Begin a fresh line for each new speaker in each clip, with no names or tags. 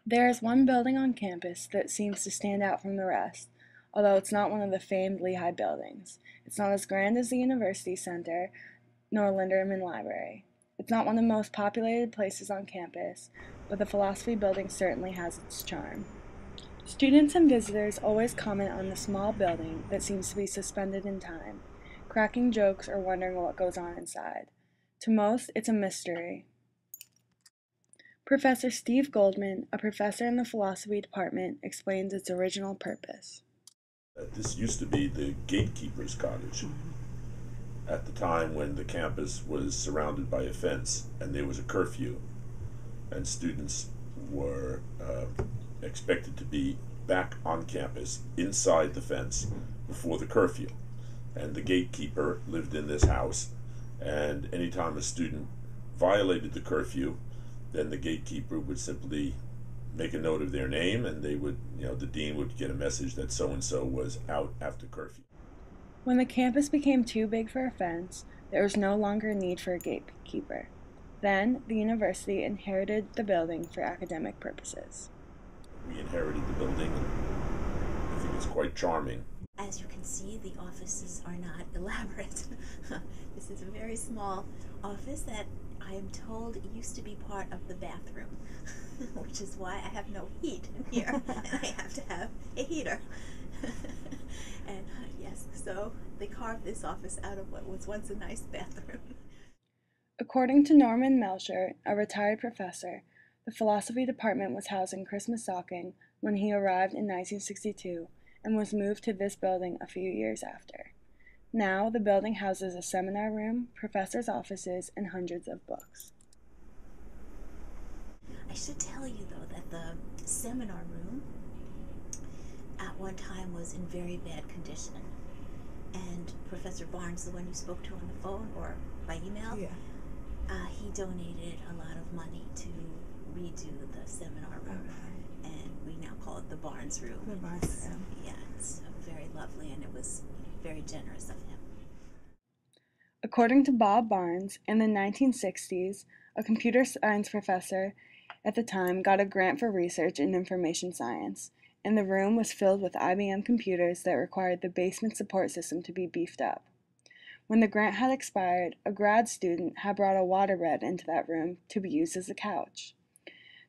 There is one building on campus that seems to stand out from the rest, although it's not one of the famed Lehigh buildings. It's not as grand as the University Center, nor Linderman Library. It's not one of the most populated places on campus, but the Philosophy Building certainly has its charm. Students and visitors always comment on the small building that seems to be suspended in time, cracking jokes or wondering what goes on inside. To most, it's a mystery. Professor Steve Goldman, a professor in the philosophy department, explains its original purpose.
This used to be the gatekeeper's cottage at the time when the campus was surrounded by a fence and there was a curfew, and students were expected to be back on campus inside the fence before the curfew. And the gatekeeper lived in this house, and anytime a student violated the curfew, then the gatekeeper would simply make a note of their name, and they would, the dean would get a message that so and so was out after curfew.
When the campus became too big for a fence, there was no longer a need for a gatekeeper. Then, the university inherited the building for academic purposes.
We inherited the building, and I think it's quite charming.
As you can see, the offices are not elaborate. This is a very small office that I am told used to be part of the bathroom, which is why I have no heat in here, and I have to have a heater. And yes, so they carved this office out of what was once a nice bathroom.
According to Norman Melcher, a retired professor, the philosophy department was housing Christmas Stocking when he arrived in 1962 and was moved to this building a few years after. Now, the building houses a seminar room, professors' offices, and hundreds of books.
I should tell you, though, that the seminar room at one time was in very bad condition. And Professor Barnes, the one you spoke to on the phone or by email, he donated a lot of money to redo the seminar room. Okay. And we now call it the Barnes Room.
The Barnes Room.
Yeah, it's very lovely, and it was very generous of him.
According to Bob Barnes, in the 1960s, a computer science professor at the time got a grant for research in information science, and the room was filled with IBM computers that required the basement support system to be beefed up. When the grant had expired, a grad student had brought a waterbed into that room to be used as a couch.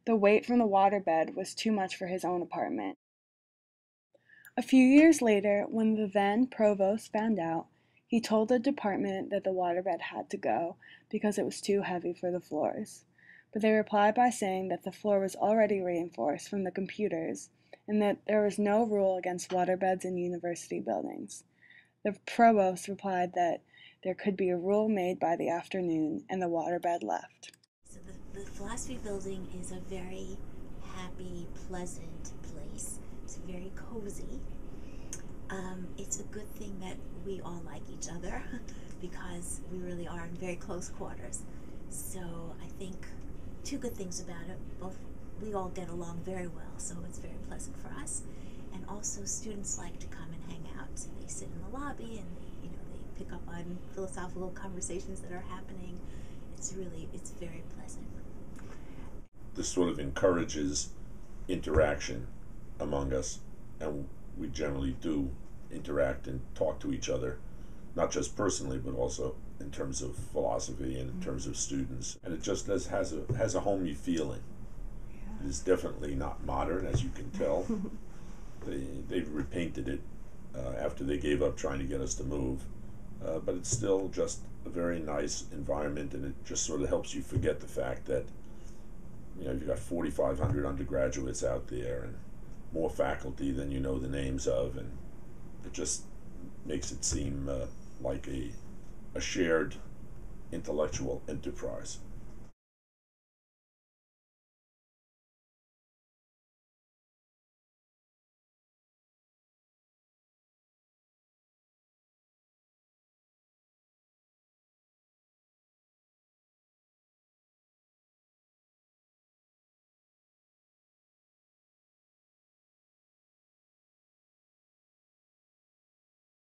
The weight from the waterbed was too much for his own apartment. A few years later, when the then provost found out, he told the department that the waterbed had to go because it was too heavy for the floors. But they replied by saying that the floor was already reinforced from the computers and that there was no rule against waterbeds in university buildings. The provost replied that there could be a rule made by the afternoon, and the waterbed left.
So the philosophy building is a very happy, pleasant place. It's very cozy. It's a good thing that we all like each other because we really are in very close quarters. So I think two good things about it. Both, we all get along very well, so it's very pleasant for us. And also students like to come and hang out. So they sit in the lobby and they pick up on philosophical conversations that are happening. It's very pleasant.
This sort of encourages interaction among us, and we generally do interact and talk to each other, not just personally, but also in terms of philosophy and in terms of students. And it just has a homey feeling. Yeah. It is definitely not modern, as you can tell. They've repainted it after they gave up trying to get us to move. But it's still just a very nice environment, and it just sort of helps you forget the fact that you've got 4,500 undergraduates out there and more faculty than you know the names of, and it just makes it seem like a shared intellectual enterprise.